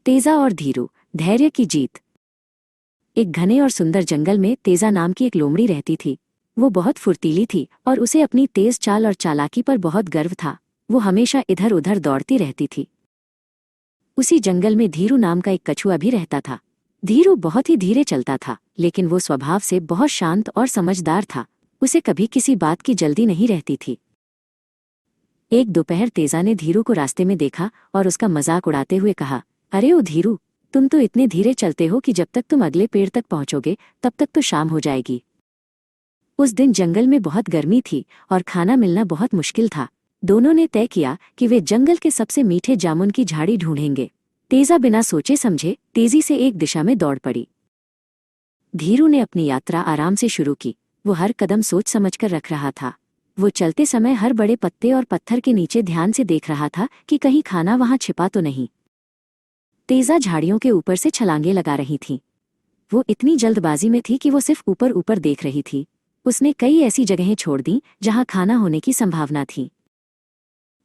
तेजा और धीरू, धैर्य की जीत। एक घने और सुंदर जंगल में तेजा नाम की एक लोमड़ी रहती थी। वो बहुत फुर्तीली थी और उसे अपनी तेज चाल और चालाकी पर बहुत गर्व था। वो हमेशा इधर उधर दौड़ती रहती थी। उसी जंगल में धीरू नाम का एक कछुआ भी रहता था। धीरू बहुत ही धीरे चलता था, लेकिन वो स्वभाव से बहुत शांत और समझदार था। उसे कभी किसी बात की जल्दी नहीं रहती थी। एक दोपहर तेजा ने धीरू को रास्ते में देखा और उसका मजाक उड़ाते हुए कहा, अरे ओ धीरू, तुम तो इतने धीरे चलते हो कि जब तक तुम अगले पेड़ तक पहुंचोगे तब तक तो शाम हो जाएगी। उस दिन जंगल में बहुत गर्मी थी और खाना मिलना बहुत मुश्किल था। दोनों ने तय किया कि वे जंगल के सबसे मीठे जामुन की झाड़ी ढूंढेंगे। तेजा बिना सोचे समझे तेजी से एक दिशा में दौड़ पड़ी। धीरू ने अपनी यात्रा आराम से शुरू की। वो हर कदम सोच समझकर रख रहा था। वो चलते समय हर बड़े पत्ते और पत्थर के नीचे ध्यान से देख रहा था कि कहीं खाना वहां छिपा तो नहीं। तेजा झाड़ियों के ऊपर से छलांगे लगा रही थी। वो इतनी जल्दबाजी में थी कि वो सिर्फ ऊपर ऊपर देख रही थी। उसने कई ऐसी जगहें छोड़ दी जहां खाना होने की संभावना थी।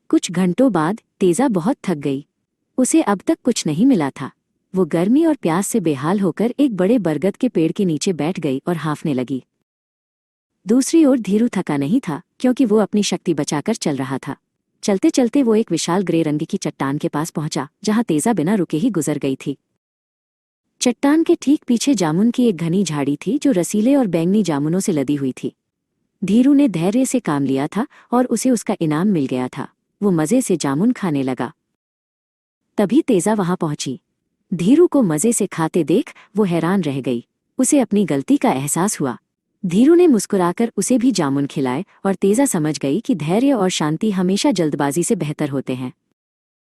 कुछ घंटों बाद तेजा बहुत थक गई। उसे अब तक कुछ नहीं मिला था। वो गर्मी और प्यास से बेहाल होकर एक बड़े बरगद के पेड़ के नीचे बैठ गई और हाँफने लगी। दूसरी ओर धीरू थका नहीं था, क्योंकि वो अपनी शक्ति बचाकर चल रहा था। चलते चलते वो एक विशाल ग्रे रंग की चट्टान के पास पहुंचा, जहां तेजा बिना रुके ही गुजर गई थी। चट्टान के ठीक पीछे जामुन की एक घनी झाड़ी थी जो रसीले और बैंगनी जामुनों से लदी हुई थी। धीरू ने धैर्य से काम लिया था और उसे उसका इनाम मिल गया था। वो मजे से जामुन खाने लगा। तभी तेजा वहां पहुंची। धीरू को मजे से खाते देख वो हैरान रह गई। उसे अपनी गलती का एहसास हुआ। धीरू ने मुस्कुराकर उसे भी जामुन खिलाए और तेजा समझ गई कि धैर्य और शांति हमेशा जल्दबाजी से बेहतर होते हैं।